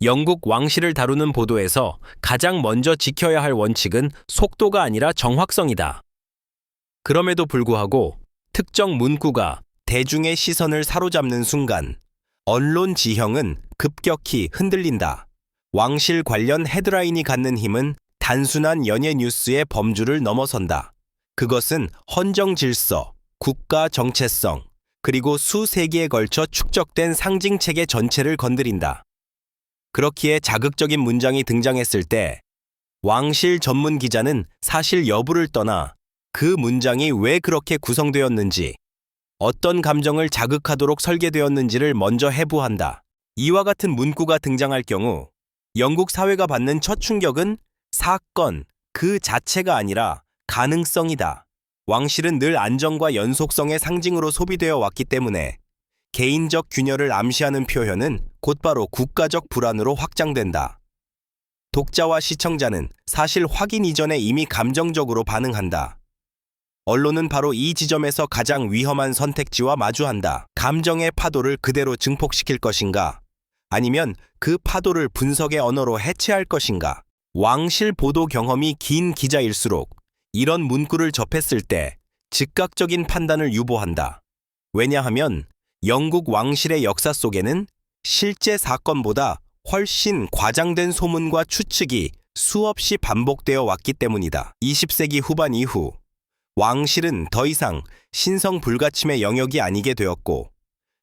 영국 왕실을 다루는 보도에서 가장 먼저 지켜야 할 원칙은 속도가 아니라 정확성이다. 그럼에도 불구하고 특정 문구가 대중의 시선을 사로잡는 순간 언론 지형은 급격히 흔들린다. 왕실 관련 헤드라인이 갖는 힘은 단순한 연예 뉴스의 범주를 넘어선다. 그것은 헌정 질서, 국가 정체성, 그리고 수세기에 걸쳐 축적된 상징체계 전체를 건드린다. 그렇기에 자극적인 문장이 등장했을 때 왕실 전문 기자는 사실 여부를 떠나 그 문장이 왜 그렇게 구성되었는지, 어떤 감정을 자극하도록 설계되었는지를 먼저 해부한다. 이와 같은 문구가 등장할 경우 영국 사회가 받는 첫 충격은 사건 그 자체가 아니라 가능성이다. 왕실은 늘 안정과 연속성의 상징으로 소비되어 왔기 때문에 개인적 균열을 암시하는 표현은 곧바로 국가적 불안으로 확장된다. 독자와 시청자는 사실 확인 이전에 이미 감정적으로 반응한다. 언론은 바로 이 지점에서 가장 위험한 선택지와 마주한다. 감정의 파도를 그대로 증폭시킬 것인가? 아니면 그 파도를 분석의 언어로 해체할 것인가? 왕실 보도 경험이 긴 기자일수록 이런 문구를 접했을 때 즉각적인 판단을 유보한다. 왜냐하면 영국 왕실의 역사 속에는 실제 사건보다 훨씬 과장된 소문과 추측이 수없이 반복되어 왔기 때문이다. 20세기 후반 이후 왕실은 더 이상 신성 불가침의 영역이 아니게 되었고,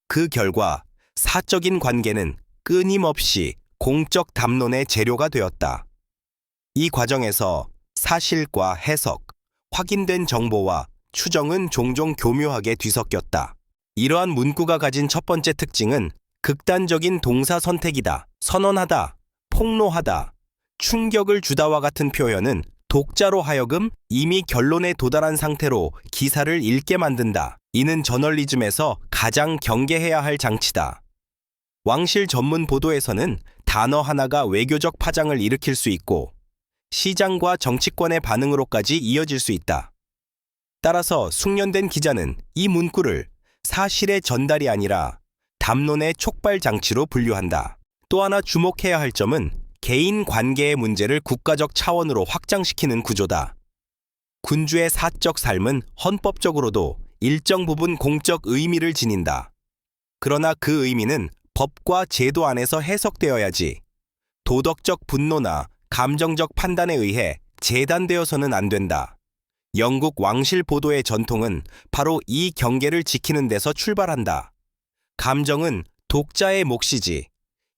그 결과 사적인 관계는 끊임없이 공적 담론의 재료가 되었다. 이 과정에서 사실과 해석, 확인된 정보와 추정은 종종 교묘하게 뒤섞였다. 이러한 문구가 가진 첫 번째 특징은 극단적인 동사 선택이다. 선언하다, 폭로하다, 충격을 주다와 같은 표현은 독자로 하여금 이미 결론에 도달한 상태로 기사를 읽게 만든다. 이는 저널리즘에서 가장 경계해야 할 장치다. 왕실 전문 보도에서는 단어 하나가 외교적 파장을 일으킬 수 있고 시장과 정치권의 반응으로까지 이어질 수 있다. 따라서 숙련된 기자는 이 문구를 사실의 전달이 아니라 담론의 촉발 장치로 분류한다. 또 하나 주목해야 할 점은 개인 관계의 문제를 국가적 차원으로 확장시키는 구조다. 군주의 사적 삶은 헌법적으로도 일정 부분 공적 의미를 지닌다. 그러나 그 의미는 법과 제도 안에서 해석되어야지 도덕적 분노나 감정적 판단에 의해 재단되어서는 안 된다. 영국 왕실 보도의 전통은 바로 이 경계를 지키는 데서 출발한다. 감정은 독자의 몫이지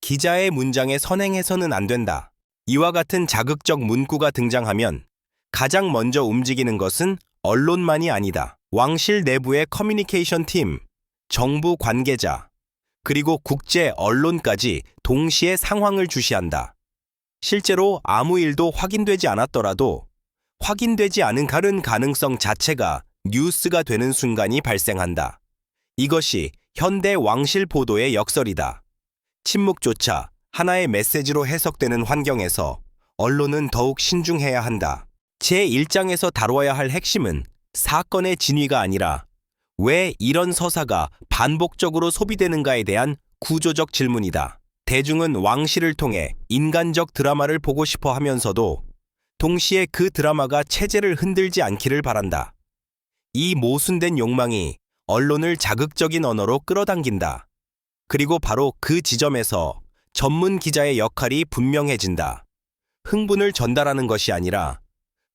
기자의 문장에 선행해서는 안 된다. 이와 같은 자극적 문구가 등장하면 가장 먼저 움직이는 것은 언론만이 아니다. 왕실 내부의 커뮤니케이션 팀, 정부 관계자, 그리고 국제 언론까지 동시에 상황을 주시한다. 실제로 아무 일도 확인되지 않았더라도 확인되지 않은 다른 가능성 자체가 뉴스가 되는 순간이 발생한다. 이것이 현대 왕실 보도의 역설이다. 침묵조차 하나의 메시지로 해석되는 환경에서 언론은 더욱 신중해야 한다. 제1장에서 다루어야 할 핵심은 사건의 진위가 아니라 왜 이런 서사가 반복적으로 소비되는가에 대한 구조적 질문이다. 대중은 왕실을 통해 인간적 드라마를 보고 싶어 하면서도 동시에 그 드라마가 체제를 흔들지 않기를 바란다. 이 모순된 욕망이 언론을 자극적인 언어로 끌어당긴다. 그리고 바로 그 지점에서 전문 기자의 역할이 분명해진다. 흥분을 전달하는 것이 아니라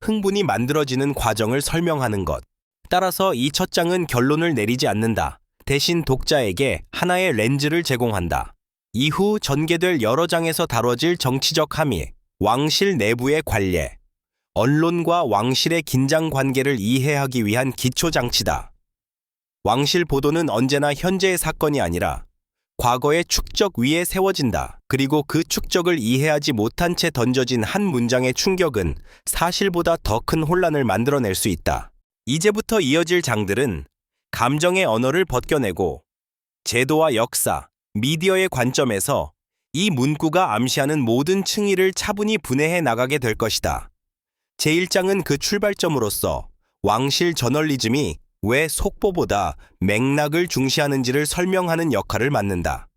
흥분이 만들어지는 과정을 설명하는 것. 따라서 이 첫 장은 결론을 내리지 않는다. 대신 독자에게 하나의 렌즈를 제공한다. 이후 전개될 여러 장에서 다뤄질 정치적 함의, 왕실 내부의 관례, 언론과 왕실의 긴장 관계를 이해하기 위한 기초장치다. 왕실 보도는 언제나 현재의 사건이 아니라 과거의 축적 위에 세워진다. 그리고 그 축적을 이해하지 못한 채 던져진 한 문장의 충격은 사실보다 더 큰 혼란을 만들어낼 수 있다. 이제부터 이어질 장들은 감정의 언어를 벗겨내고 제도와 역사, 미디어의 관점에서 이 문구가 암시하는 모든 층위를 차분히 분해해 나가게 될 것이다. 제1장은 그 출발점으로서 왕실 저널리즘이 왜 속보보다 맥락을 중시하는지를 설명하는 역할을 맡는다.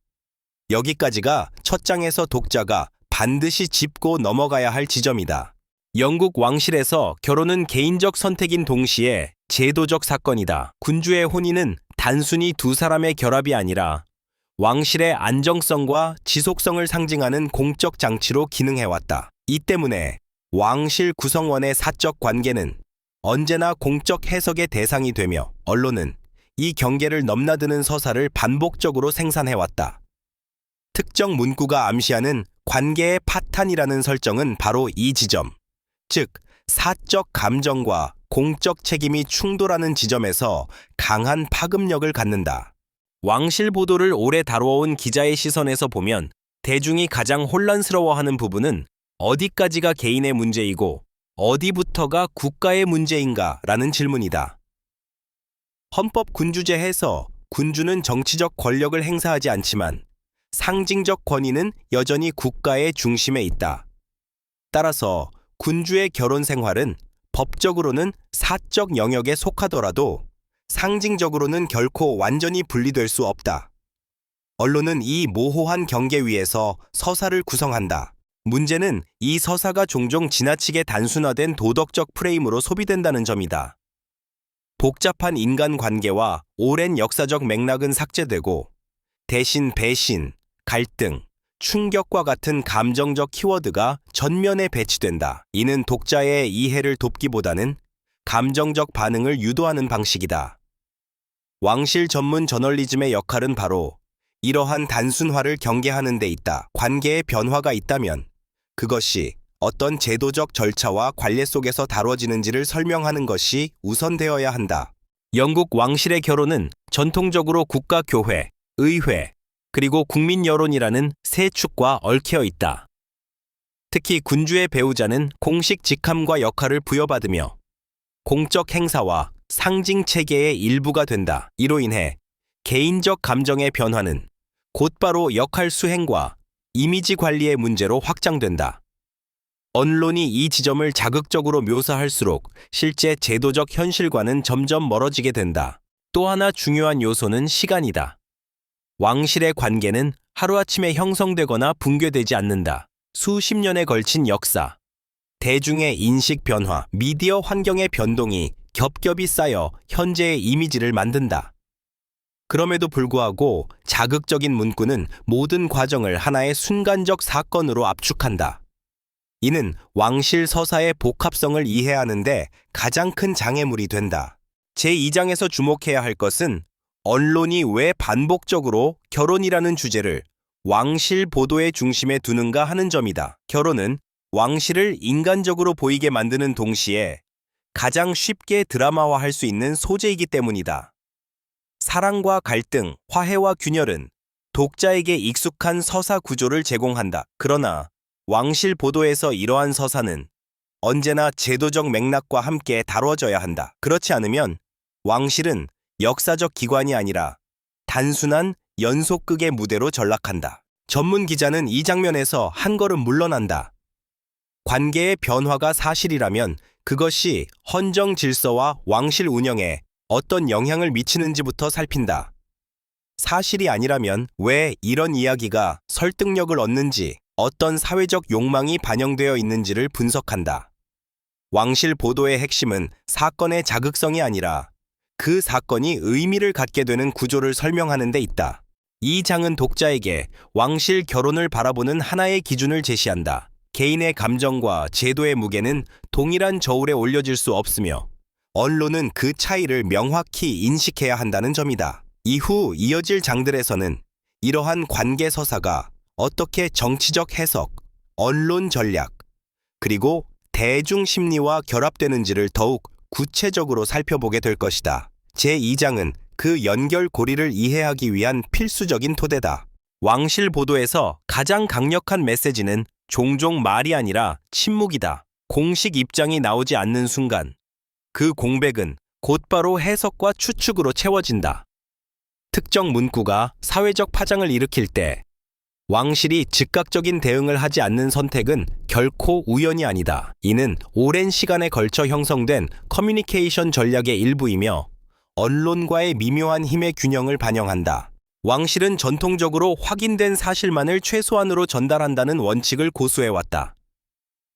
여기까지가 첫 장에서 독자가 반드시 짚고 넘어가야 할 지점이다. 영국 왕실에서 결혼은 개인적 선택인 동시에 제도적 사건이다. 군주의 혼인은 단순히 두 사람의 결합이 아니라 왕실의 안정성과 지속성을 상징하는 공적 장치로 기능해왔다. 이 때문에 왕실 구성원의 사적 관계는 언제나 공적 해석의 대상이 되며 언론은 이 경계를 넘나드는 서사를 반복적으로 생산해왔다. 특정 문구가 암시하는 관계의 파탄이라는 설정은 바로 이 지점, 즉 사적 감정과 공적 책임이 충돌하는 지점에서 강한 파급력을 갖는다. 왕실 보도를 오래 다루어온 기자의 시선에서 보면 대중이 가장 혼란스러워하는 부분은 어디까지가 개인의 문제이고 어디부터가 국가의 문제인가라는 질문이다. 헌법 군주제에서 군주는 정치적 권력을 행사하지 않지만 상징적 권위는 여전히 국가의 중심에 있다. 따라서 군주의 결혼 생활은 법적으로는 사적 영역에 속하더라도 상징적으로는 결코 완전히 분리될 수 없다. 언론은 이 모호한 경계 위에서 서사를 구성한다. 문제는 이 서사가 종종 지나치게 단순화된 도덕적 프레임으로 소비된다는 점이다. 복잡한 인간관계와 오랜 역사적 맥락은 삭제되고 대신 배신, 갈등, 충격과 같은 감정적 키워드가 전면에 배치된다. 이는 독자의 이해를 돕기보다는 감정적 반응을 유도하는 방식이다. 왕실 전문 저널리즘의 역할은 바로 이러한 단순화를 경계하는 데 있다. 관계의 변화가 있다면 그것이 어떤 제도적 절차와 관례 속에서 다뤄지는지를 설명하는 것이 우선되어야 한다. 영국 왕실의 결혼은 전통적으로 국가 교회, 의회, 그리고 국민 여론이라는 세 축과 얽혀 있다. 특히 군주의 배우자는 공식 직함과 역할을 부여받으며 공적 행사와 상징 체계의 일부가 된다. 이로 인해 개인적 감정의 변화는 곧바로 역할 수행과 이미지 관리의 문제로 확장된다. 언론이 이 지점을 자극적으로 묘사할수록 실제 제도적 현실과는 점점 멀어지게 된다. 또 하나 중요한 요소는 시간이다. 왕실의 관계는 하루아침에 형성되거나 붕괴되지 않는다. 수십 년에 걸친 역사, 대중의 인식 변화, 미디어 환경의 변동이 겹겹이 쌓여 현재의 이미지를 만든다. 그럼에도 불구하고 자극적인 문구는 모든 과정을 하나의 순간적 사건으로 압축한다. 이는 왕실 서사의 복합성을 이해하는데 가장 큰 장애물이 된다. 제2장에서 주목해야 할 것은 언론이 왜 반복적으로 결혼이라는 주제를 왕실 보도의 중심에 두는가 하는 점이다. 결혼은 왕실을 인간적으로 보이게 만드는 동시에 가장 쉽게 드라마화할 수 있는 소재이기 때문이다. 사랑과 갈등, 화해와 균열은 독자에게 익숙한 서사 구조를 제공한다. 그러나 왕실 보도에서 이러한 서사는 언제나 제도적 맥락과 함께 다뤄져야 한다. 그렇지 않으면 왕실은 역사적 기관이 아니라 단순한 연속극의 무대로 전락한다. 전문 기자는 이 장면에서 한 걸음 물러난다. 관계의 변화가 사실이라면 그것이 헌정 질서와 왕실 운영에 어떤 영향을 미치는지부터 살핀다. 사실이 아니라면 왜 이런 이야기가 설득력을 얻는지, 어떤 사회적 욕망이 반영되어 있는지를 분석한다. 왕실 보도의 핵심은 사건의 자극성이 아니라 그 사건이 의미를 갖게 되는 구조를 설명하는 데 있다. 이 장은 독자에게 왕실 결혼을 바라보는 하나의 기준을 제시한다. 개인의 감정과 제도의 무게는 동일한 저울에 올려질 수 없으며 언론은 그 차이를 명확히 인식해야 한다는 점이다. 이후 이어질 장들에서는 이러한 관계 서사가 어떻게 정치적 해석, 언론 전략, 그리고 대중 심리와 결합되는지를 더욱 구체적으로 살펴보게 될 것이다. 제2장은 그 연결고리를 이해하기 위한 필수적인 토대다. 왕실 보도에서 가장 강력한 메시지는 종종 말이 아니라 침묵이다. 공식 입장이 나오지 않는 순간 그 공백은 곧바로 해석과 추측으로 채워진다. 특정 문구가 사회적 파장을 일으킬 때 왕실이 즉각적인 대응을 하지 않는 선택은 결코 우연이 아니다. 이는 오랜 시간에 걸쳐 형성된 커뮤니케이션 전략의 일부이며 언론과의 미묘한 힘의 균형을 반영한다. 왕실은 전통적으로 확인된 사실만을 최소한으로 전달한다는 원칙을 고수해왔다.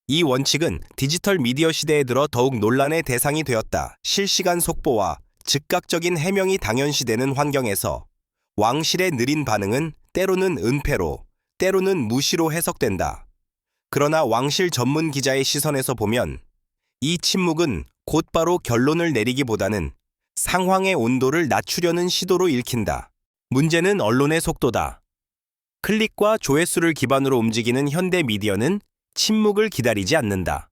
이 원칙은 디지털 미디어 시대에 들어 더욱 논란의 대상이 되었다. 실시간 속보와 즉각적인 해명이 당연시되는 환경에서 왕실의 느린 반응은 때로는 은폐로, 때로는 무시로 해석된다. 그러나 왕실 전문 기자의 시선에서 보면 이 침묵은 곧바로 결론을 내리기보다는 상황의 온도를 낮추려는 시도로 읽힌다. 문제는 언론의 속도다. 클릭과 조회수를 기반으로 움직이는 현대 미디어는 침묵을 기다리지 않는다.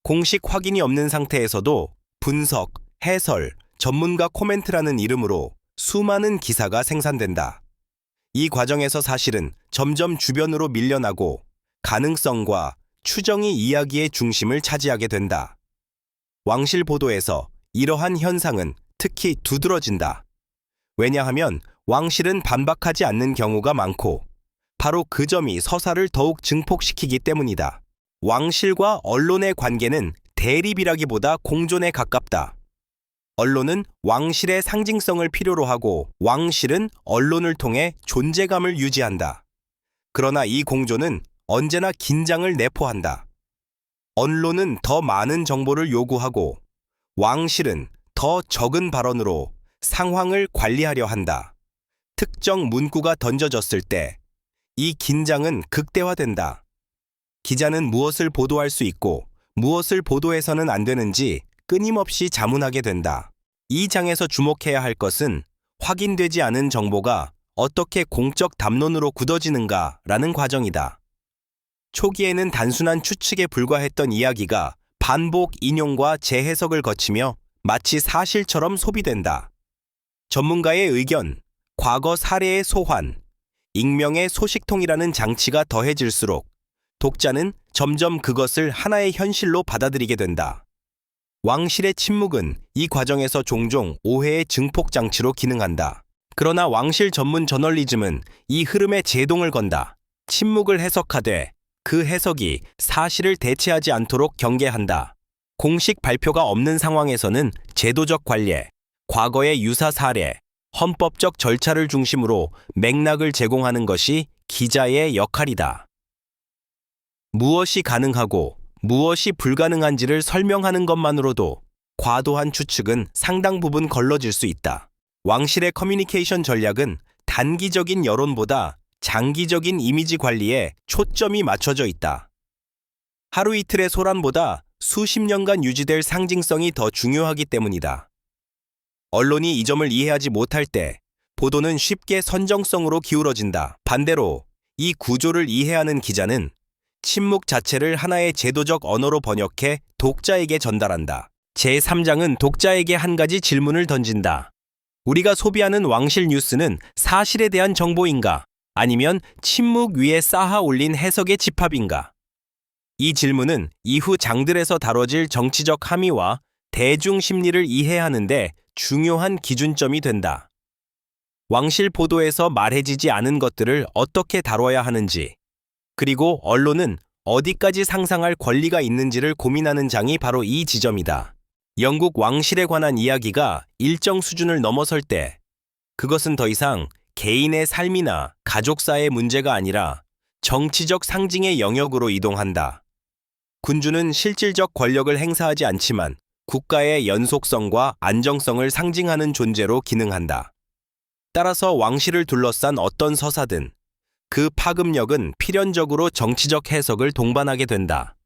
공식 확인이 없는 상태에서도 분석, 해설, 전문가 코멘트라는 이름으로 수많은 기사가 생산된다. 이 과정에서 사실은 점점 주변으로 밀려나고 가능성과 추정이 이야기의 중심을 차지하게 된다. 왕실 보도에서 이러한 현상은 특히 두드러진다. 왜냐하면 왕실은 반박하지 않는 경우가 많고 바로 그 점이 서사를 더욱 증폭시키기 때문이다. 왕실과 언론의 관계는 대립이라기보다 공존에 가깝다. 언론은 왕실의 상징성을 필요로 하고 왕실은 언론을 통해 존재감을 유지한다. 그러나 이 공존은 언제나 긴장을 내포한다. 언론은 더 많은 정보를 요구하고 왕실은 더 적은 발언으로 상황을 관리하려 한다. 특정 문구가 던져졌을 때 이 긴장은 극대화된다. 기자는 무엇을 보도할 수 있고 무엇을 보도해서는 안 되는지 끊임없이 자문하게 된다. 이 장에서 주목해야 할 것은 확인되지 않은 정보가 어떻게 공적 담론으로 굳어지는가라는 과정이다. 초기에는 단순한 추측에 불과했던 이야기가 반복 인용과 재해석을 거치며 마치 사실처럼 소비된다. 전문가의 의견, 과거 사례의 소환, 익명의 소식통이라는 장치가 더해질수록 독자는 점점 그것을 하나의 현실로 받아들이게 된다. 왕실의 침묵은 이 과정에서 종종 오해의 증폭 장치로 기능한다. 그러나 왕실 전문 저널리즘은 이 흐름에 제동을 건다. 침묵을 해석하되 그 해석이 사실을 대체하지 않도록 경계한다. 공식 발표가 없는 상황에서는 제도적 관례, 과거의 유사 사례, 헌법적 절차를 중심으로 맥락을 제공하는 것이 기자의 역할이다. 무엇이 가능하고 무엇이 불가능한지를 설명하는 것만으로도 과도한 추측은 상당 부분 걸러질 수 있다. 왕실의 커뮤니케이션 전략은 단기적인 여론보다 장기적인 이미지 관리에 초점이 맞춰져 있다. 하루 이틀의 소란보다 수십 년간 유지될 상징성이 더 중요하기 때문이다. 언론이 이 점을 이해하지 못할 때 보도는 쉽게 선정성으로 기울어진다. 반대로 이 구조를 이해하는 기자는 침묵 자체를 하나의 제도적 언어로 번역해 독자에게 전달한다. 제3장은 독자에게 한 가지 질문을 던진다. 우리가 소비하는 왕실 뉴스는 사실에 대한 정보인가? 아니면 침묵 위에 쌓아 올린 해석의 집합인가? 이 질문은 이후 장들에서 다뤄질 정치적 함의와 대중 심리를 이해하는데 중요한 기준점이 된다. 왕실 보도에서 말해지지 않은 것들을 어떻게 다뤄야 하는지, 그리고 언론은 어디까지 상상할 권리가 있는지를 고민하는 장이 바로 이 지점이다. 영국 왕실에 관한 이야기가 일정 수준을 넘어설 때 그것은 더 이상 개인의 삶이나 가족사의 문제가 아니라 정치적 상징의 영역으로 이동한다. 군주는 실질적 권력을 행사하지 않지만 국가의 연속성과 안정성을 상징하는 존재로 기능한다. 따라서 왕실을 둘러싼 어떤 서사든 그 파급력은 필연적으로 정치적 해석을 동반하게 된다.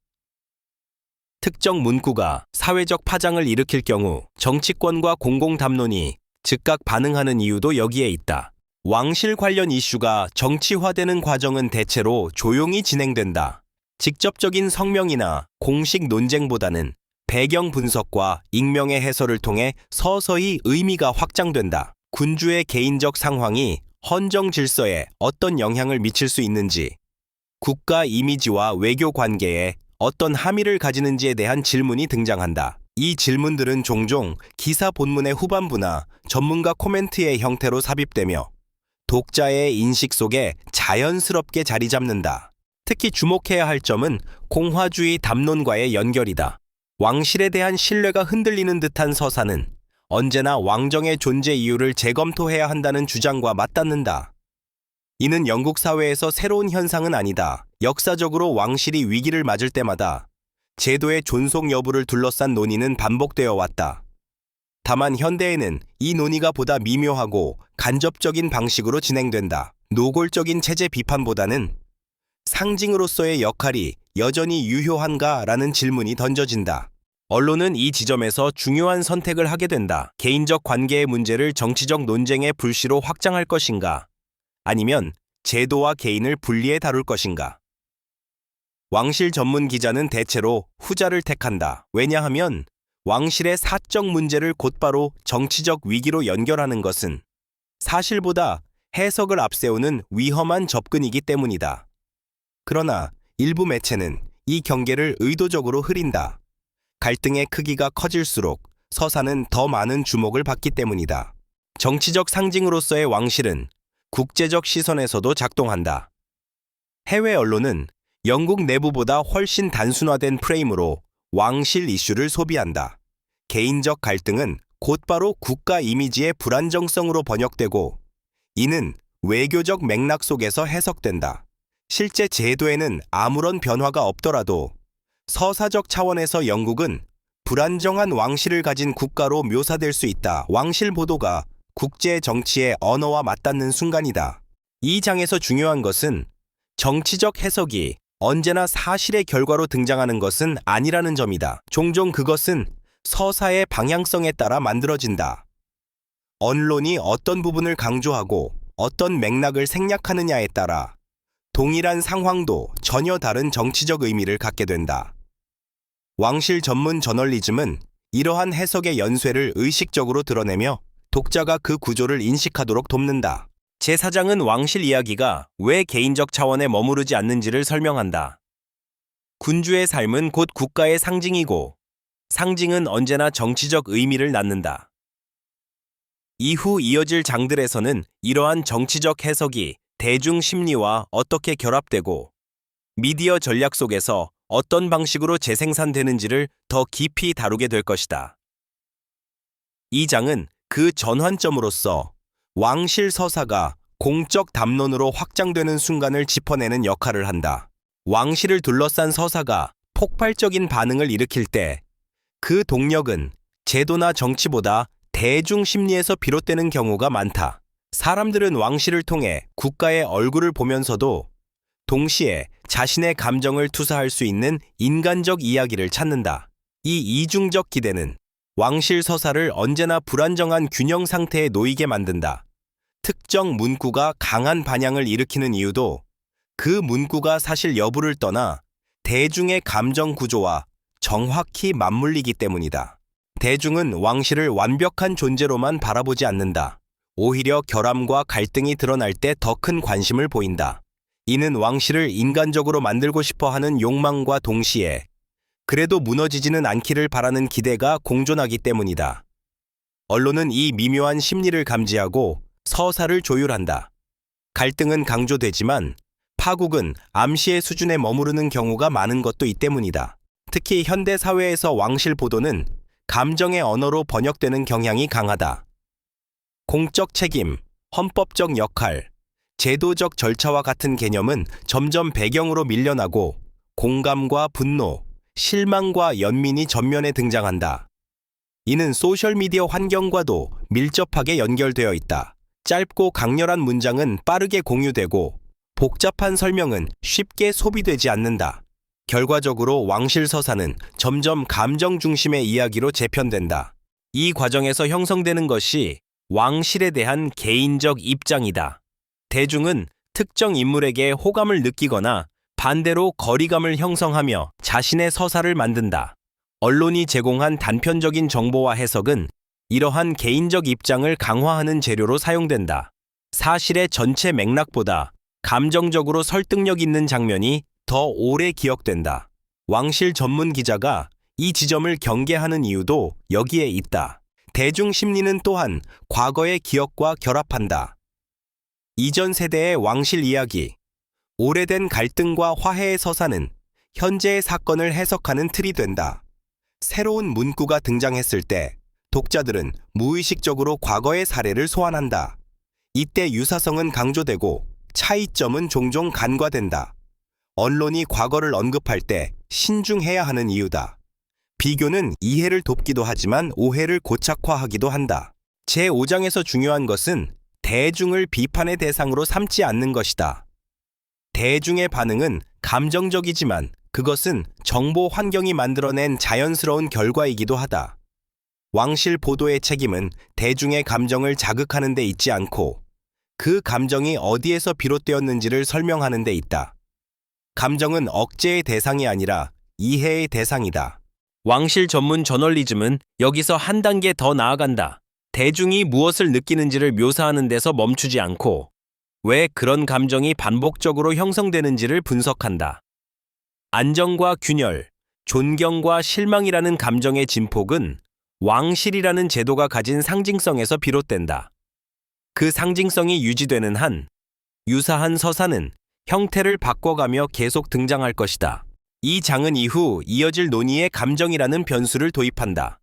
특정 문구가 사회적 파장을 일으킬 경우 정치권과 공공담론이 즉각 반응하는 이유도 여기에 있다. 왕실 관련 이슈가 정치화되는 과정은 대체로 조용히 진행된다. 직접적인 성명이나 공식 논쟁보다는 배경 분석과 익명의 해설을 통해 서서히 의미가 확장된다. 군주의 개인적 상황이 헌정 질서에 어떤 영향을 미칠 수 있는지, 국가 이미지와 외교 관계에 어떤 함의를 가지는지에 대한 질문이 등장한다. 이 질문들은 종종 기사 본문의 후반부나 전문가 코멘트의 형태로 삽입되며 독자의 인식 속에 자연스럽게 자리 잡는다. 특히 주목해야 할 점은 공화주의 담론과의 연결이다. 왕실에 대한 신뢰가 흔들리는 듯한 서사는 언제나 왕정의 존재 이유를 재검토해야 한다는 주장과 맞닿는다. 이는 영국 사회에서 새로운 현상은 아니다. 역사적으로 왕실이 위기를 맞을 때마다 제도의 존속 여부를 둘러싼 논의는 반복되어 왔다. 다만 현대에는 이 논의가 보다 미묘하고 간접적인 방식으로 진행된다. 노골적인 체제 비판보다는 상징으로서의 역할이 여전히 유효한가라는 질문이 던져진다. 언론은 이 지점에서 중요한 선택을 하게 된다. 개인적 관계의 문제를 정치적 논쟁의 불씨로 확장할 것인가? 아니면 제도와 개인을 분리해 다룰 것인가? 왕실 전문 기자는 대체로 후자를 택한다. 왜냐하면 왕실의 사적 문제를 곧바로 정치적 위기로 연결하는 것은 사실보다 해석을 앞세우는 위험한 접근이기 때문이다. 그러나 일부 매체는 이 경계를 의도적으로 흐린다. 갈등의 크기가 커질수록 서사는 더 많은 주목을 받기 때문이다. 정치적 상징으로서의 왕실은 국제적 시선에서도 작동한다. 해외 언론은 영국 내부보다 훨씬 단순화된 프레임으로 왕실 이슈를 소비한다. 개인적 갈등은 곧바로 국가 이미지의 불안정성으로 번역되고 이는 외교적 맥락 속에서 해석된다. 실제 제도에는 아무런 변화가 없더라도 서사적 차원에서 영국은 불안정한 왕실을 가진 국가로 묘사될 수 있다. 왕실 보도가 국제 정치의 언어와 맞닿는 순간이다. 이 장에서 중요한 것은 정치적 해석이 언제나 사실의 결과로 등장하는 것은 아니라는 점이다. 종종 그것은 서사의 방향성에 따라 만들어진다. 언론이 어떤 부분을 강조하고 어떤 맥락을 생략하느냐에 따라 동일한 상황도 전혀 다른 정치적 의미를 갖게 된다. 왕실 전문 저널리즘은 이러한 해석의 연쇄를 의식적으로 드러내며 독자가 그 구조를 인식하도록 돕는다. 제4장은 왕실 이야기가 왜 개인적 차원에 머무르지 않는지를 설명한다. 군주의 삶은 곧 국가의 상징이고 상징은 언제나 정치적 의미를 낳는다. 이후 이어질 장들에서는 이러한 정치적 해석이 대중 심리와 어떻게 결합되고 미디어 전략 속에서 어떤 방식으로 재생산되는지를 더 깊이 다루게 될 것이다. 이 장은 그 전환점으로서 왕실 서사가 공적 담론으로 확장되는 순간을 짚어내는 역할을 한다. 왕실을 둘러싼 서사가 폭발적인 반응을 일으킬 때 그 동력은 제도나 정치보다 대중 심리에서 비롯되는 경우가 많다. 사람들은 왕실을 통해 국가의 얼굴을 보면서도 동시에 자신의 감정을 투사할 수 있는 인간적 이야기를 찾는다. 이 이중적 기대는 왕실 서사를 언제나 불안정한 균형 상태에 놓이게 만든다. 특정 문구가 강한 반향을 일으키는 이유도 그 문구가 사실 여부를 떠나 대중의 감정 구조와 정확히 맞물리기 때문이다. 대중은 왕실을 완벽한 존재로만 바라보지 않는다. 오히려 결함과 갈등이 드러날 때 더 큰 관심을 보인다. 이는 왕실을 인간적으로 만들고 싶어 하는 욕망과 동시에 그래도 무너지지는 않기를 바라는 기대가 공존하기 때문이다. 언론은 이 미묘한 심리를 감지하고 서사를 조율한다. 갈등은 강조되지만 파국은 암시의 수준에 머무르는 경우가 많은 것도 이 때문이다. 특히 현대 사회에서 왕실 보도는 감정의 언어로 번역되는 경향이 강하다. 공적 책임, 헌법적 역할, 제도적 절차와 같은 개념은 점점 배경으로 밀려나고 공감과 분노, 실망과 연민이 전면에 등장한다. 이는 소셜미디어 환경과도 밀접하게 연결되어 있다. 짧고 강렬한 문장은 빠르게 공유되고 복잡한 설명은 쉽게 소비되지 않는다. 결과적으로 왕실 서사는 점점 감정 중심의 이야기로 재편된다. 이 과정에서 형성되는 것이 왕실에 대한 개인적 입장이다. 대중은 특정 인물에게 호감을 느끼거나 반대로 거리감을 형성하며 자신의 서사를 만든다. 언론이 제공한 단편적인 정보와 해석은 이러한 개인적 입장을 강화하는 재료로 사용된다. 사실의 전체 맥락보다 감정적으로 설득력 있는 장면이 더 오래 기억된다. 왕실 전문 기자가 이 지점을 경계하는 이유도 여기에 있다. 대중 심리는 또한 과거의 기억과 결합한다. 이전 세대의 왕실 이야기, 오래된 갈등과 화해의 서사는 현재의 사건을 해석하는 틀이 된다. 새로운 문구가 등장했을 때 독자들은 무의식적으로 과거의 사례를 소환한다. 이때 유사성은 강조되고 차이점은 종종 간과된다. 언론이 과거를 언급할 때 신중해야 하는 이유다. 비교는 이해를 돕기도 하지만 오해를 고착화하기도 한다. 제5장에서 중요한 것은 대중을 비판의 대상으로 삼지 않는 것이다. 대중의 반응은 감정적이지만 그것은 정보 환경이 만들어낸 자연스러운 결과이기도 하다. 왕실 보도의 책임은 대중의 감정을 자극하는 데 있지 않고 그 감정이 어디에서 비롯되었는지를 설명하는 데 있다. 감정은 억제의 대상이 아니라 이해의 대상이다. 왕실 전문 저널리즘은 여기서 한 단계 더 나아간다. 대중이 무엇을 느끼는지를 묘사하는 데서 멈추지 않고 왜 그런 감정이 반복적으로 형성되는지를 분석한다. 안정과 균열, 존경과 실망이라는 감정의 진폭은 왕실이라는 제도가 가진 상징성에서 비롯된다. 그 상징성이 유지되는 한 유사한 서사는 형태를 바꿔가며 계속 등장할 것이다. 이 장은 이후 이어질 논의에 감정이라는 변수를 도입한다.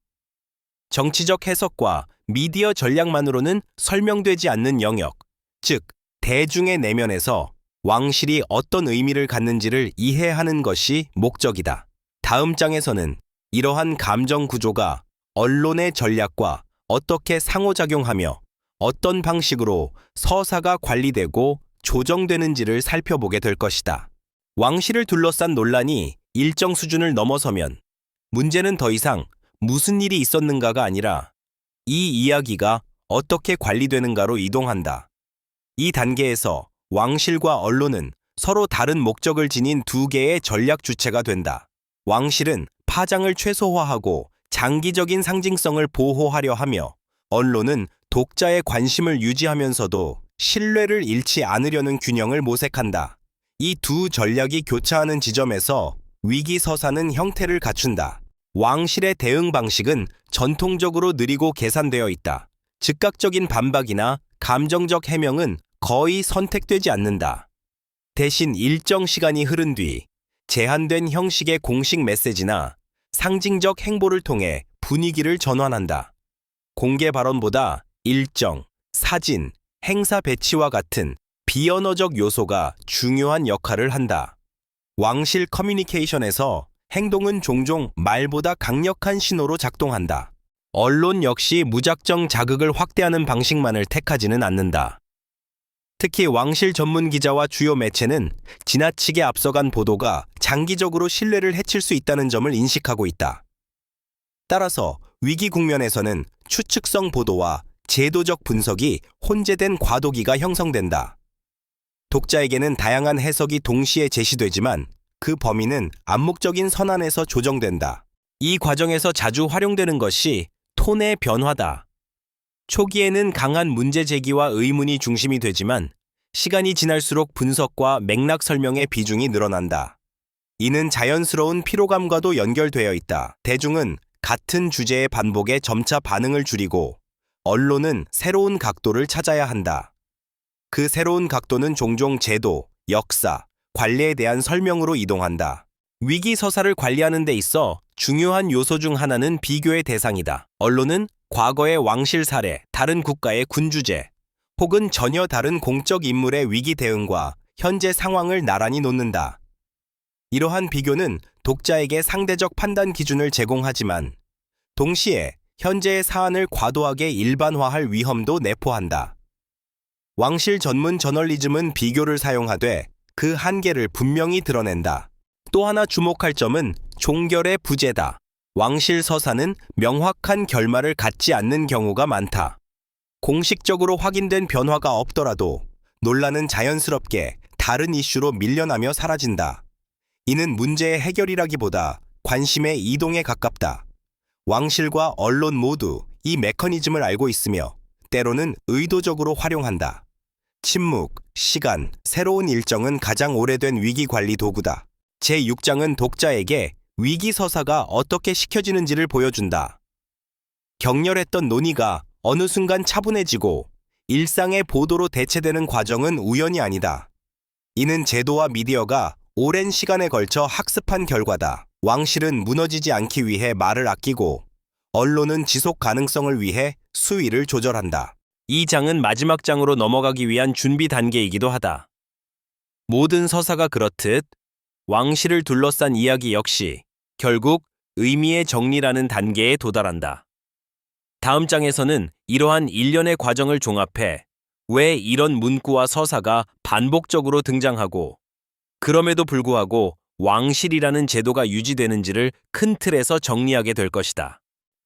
정치적 해석과 미디어 전략만으로는 설명되지 않는 영역, 즉 대중의 내면에서 왕실이 어떤 의미를 갖는지를 이해하는 것이 목적이다. 다음 장에서는 이러한 감정 구조가 언론의 전략과 어떻게 상호작용하며 어떤 방식으로 서사가 관리되고 조정되는지를 살펴보게 될 것이다. 왕실을 둘러싼 논란이 일정 수준을 넘어서면 문제는 더 이상 무슨 일이 있었는가가 아니라 이 이야기가 어떻게 관리되는가로 이동한다. 이 단계에서 왕실과 언론은 서로 다른 목적을 지닌 두 개의 전략 주체가 된다. 왕실은 파장을 최소화하고 장기적인 상징성을 보호하려 하며 언론은 독자의 관심을 유지하면서도 신뢰를 잃지 않으려는 균형을 모색한다. 이 두 전략이 교차하는 지점에서 위기 서사는 형태를 갖춘다. 왕실의 대응 방식은 전통적으로 느리고 계산되어 있다. 즉각적인 반박이나 감정적 해명은 거의 선택되지 않는다. 대신 일정 시간이 흐른 뒤 제한된 형식의 공식 메시지나 상징적 행보를 통해 분위기를 전환한다. 공개 발언보다 일정, 사진, 행사 배치와 같은 비언어적 요소가 중요한 역할을 한다. 왕실 커뮤니케이션에서 행동은 종종 말보다 강력한 신호로 작동한다. 언론 역시 무작정 자극을 확대하는 방식만을 택하지는 않는다. 특히 왕실 전문 기자와 주요 매체는 지나치게 앞서간 보도가 장기적으로 신뢰를 해칠 수 있다는 점을 인식하고 있다. 따라서 위기 국면에서는 추측성 보도와 제도적 분석이 혼재된 과도기가 형성된다. 독자에게는 다양한 해석이 동시에 제시되지만 그 범위는 암묵적인 선안에서 조정된다. 이 과정에서 자주 활용되는 것이 톤의 변화다. 초기에는 강한 문제 제기와 의문이 중심이 되지만 시간이 지날수록 분석과 맥락 설명의 비중이 늘어난다. 이는 자연스러운 피로감과도 연결되어 있다. 대중은 같은 주제의 반복에 점차 반응을 줄이고 언론은 새로운 각도를 찾아야 한다. 그 새로운 각도는 종종 제도, 역사, 관리에 대한 설명으로 이동한다. 위기 서사를 관리하는 데 있어 중요한 요소 중 하나는 비교의 대상이다. 언론은 과거의 왕실 사례, 다른 국가의 군주제, 혹은 전혀 다른 공적 인물의 위기 대응과 현재 상황을 나란히 놓는다. 이러한 비교는 독자에게 상대적 판단 기준을 제공하지만 동시에 현재의 사안을 과도하게 일반화할 위험도 내포한다. 왕실 전문 저널리즘은 비교를 사용하되 그 한계를 분명히 드러낸다. 또 하나 주목할 점은 종결의 부재다. 왕실 서사는 명확한 결말을 갖지 않는 경우가 많다. 공식적으로 확인된 변화가 없더라도 논란은 자연스럽게 다른 이슈로 밀려나며 사라진다. 이는 문제의 해결이라기보다 관심의 이동에 가깝다. 왕실과 언론 모두 이 메커니즘을 알고 있으며 때로는 의도적으로 활용한다. 침묵, 시간, 새로운 일정은 가장 오래된 위기 관리 도구다. 제6장은 독자에게 위기 서사가 어떻게 시켜지는지를 보여준다. 격렬했던 논의가 어느 순간 차분해지고 일상의 보도로 대체되는 과정은 우연이 아니다. 이는 제도와 미디어가 오랜 시간에 걸쳐 학습한 결과다. 왕실은 무너지지 않기 위해 말을 아끼고 언론은 지속 가능성을 위해 수위를 조절한다. 이 장은 마지막 장으로 넘어가기 위한 준비 단계이기도 하다. 모든 서사가 그렇듯 왕실을 둘러싼 이야기 역시 결국 의미의 정리라는 단계에 도달한다. 다음 장에서는 이러한 일련의 과정을 종합해 왜 이런 문구와 서사가 반복적으로 등장하고 그럼에도 불구하고 왕실이라는 제도가 유지되는지를 큰 틀에서 정리하게 될 것이다.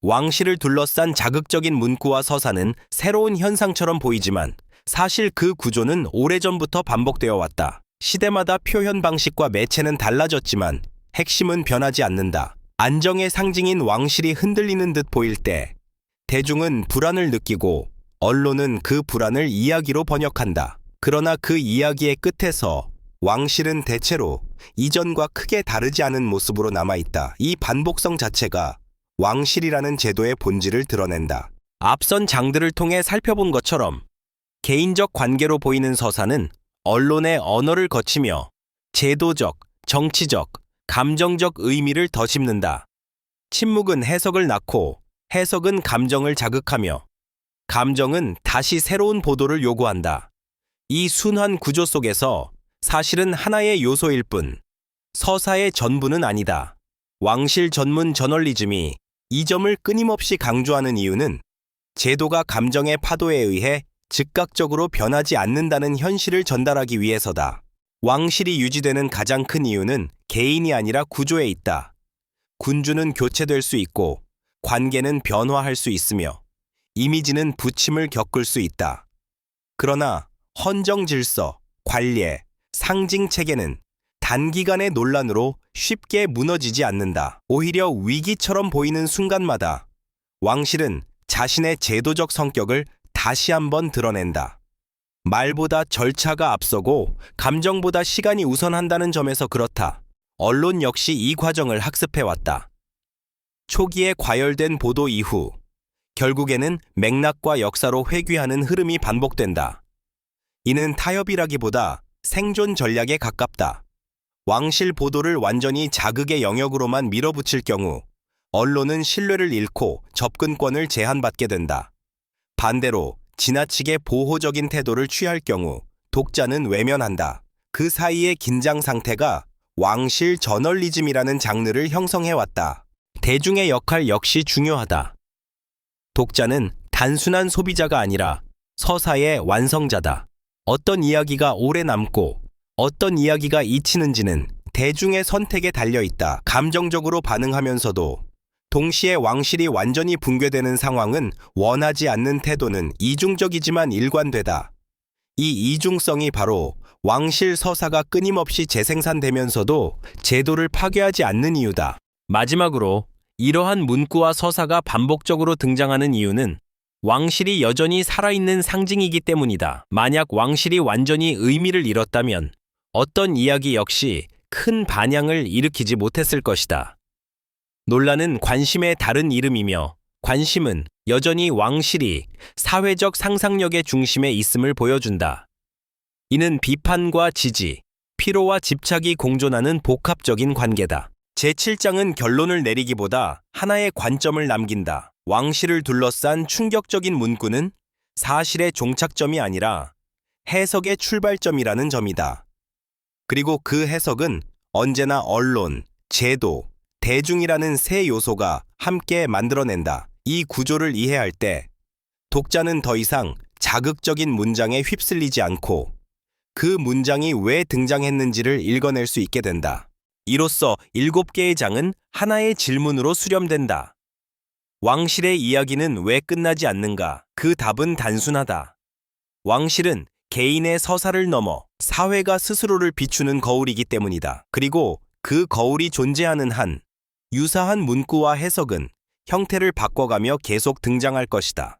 왕실을 둘러싼 자극적인 문구와 서사는 새로운 현상처럼 보이지만 사실 그 구조는 오래전부터 반복되어 왔다. 시대마다 표현 방식과 매체는 달라졌지만 핵심은 변하지 않는다. 안정의 상징인 왕실이 흔들리는 듯 보일 때 대중은 불안을 느끼고 언론은 그 불안을 이야기로 번역한다. 그러나 그 이야기의 끝에서 왕실은 대체로 이전과 크게 다르지 않은 모습으로 남아있다. 이 반복성 자체가 왕실이라는 제도의 본질을 드러낸다. 앞선 장들을 통해 살펴본 것처럼 개인적 관계로 보이는 서사는 언론의 언어를 거치며 제도적, 정치적, 감정적 의미를 덧입는다. 침묵은 해석을 낳고 해석은 감정을 자극하며 감정은 다시 새로운 보도를 요구한다. 이 순환 구조 속에서 사실은 하나의 요소일 뿐 서사의 전부는 아니다. 왕실 전문 저널리즘이 이 점을 끊임없이 강조하는 이유는 제도가 감정의 파도에 의해 즉각적으로 변하지 않는다는 현실을 전달하기 위해서다. 왕실이 유지되는 가장 큰 이유는 개인이 아니라 구조에 있다. 군주는 교체될 수 있고 관계는 변화할 수 있으며 이미지는 부침을 겪을 수 있다. 그러나 헌정 질서, 관례, 상징 체계는 단기간의 논란으로 쉽게 무너지지 않는다. 오히려 위기처럼 보이는 순간마다 왕실은 자신의 제도적 성격을 다시 한번 드러낸다. 말보다 절차가 앞서고 감정보다 시간이 우선한다는 점에서 그렇다. 언론 역시 이 과정을 학습해왔다. 초기에 과열된 보도 이후 결국에는 맥락과 역사로 회귀하는 흐름이 반복된다. 이는 타협이라기보다 생존 전략에 가깝다. 왕실 보도를 완전히 자극의 영역으로만 밀어붙일 경우 언론은 신뢰를 잃고 접근권을 제한받게 된다. 반대로 지나치게 보호적인 태도를 취할 경우 독자는 외면한다. 그 사이의 긴장 상태가 왕실 저널리즘이라는 장르를 형성해왔다. 대중의 역할 역시 중요하다. 독자는 단순한 소비자가 아니라 서사의 완성자다. 어떤 이야기가 오래 남고 어떤 이야기가 잊히는지는 대중의 선택에 달려있다. 감정적으로 반응하면서도 동시에 왕실이 완전히 붕괴되는 상황은 원하지 않는 태도는 이중적이지만 일관되다. 이 이중성이 바로 왕실 서사가 끊임없이 재생산되면서도 제도를 파괴하지 않는 이유다. 마지막으로 이러한 문구와 서사가 반복적으로 등장하는 이유는 왕실이 여전히 살아있는 상징이기 때문이다. 만약 왕실이 완전히 의미를 잃었다면 어떤 이야기 역시 큰 반향을 일으키지 못했을 것이다. 논란은 관심의 다른 이름이며 관심은 여전히 왕실이 사회적 상상력의 중심에 있음을 보여준다. 이는 비판과 지지, 피로와 집착이 공존하는 복합적인 관계다. 제7장은 결론을 내리기보다 하나의 관점을 남긴다. 왕실을 둘러싼 충격적인 문구는 사실의 종착점이 아니라 해석의 출발점이라는 점이다. 그리고 그 해석은 언제나 언론, 제도, 대중이라는 세 요소가 함께 만들어낸다. 이 구조를 이해할 때 독자는 더 이상 자극적인 문장에 휩쓸리지 않고 그 문장이 왜 등장했는지를 읽어낼 수 있게 된다. 이로써 7개의 장은 하나의 질문으로 수렴된다. 왕실의 이야기는 왜 끝나지 않는가? 그 답은 단순하다. 왕실은 개인의 서사를 넘어 사회가 스스로를 비추는 거울이기 때문이다. 그리고 그 거울이 존재하는 한 유사한 문구와 해석은 형태를 바꿔가며 계속 등장할 것이다.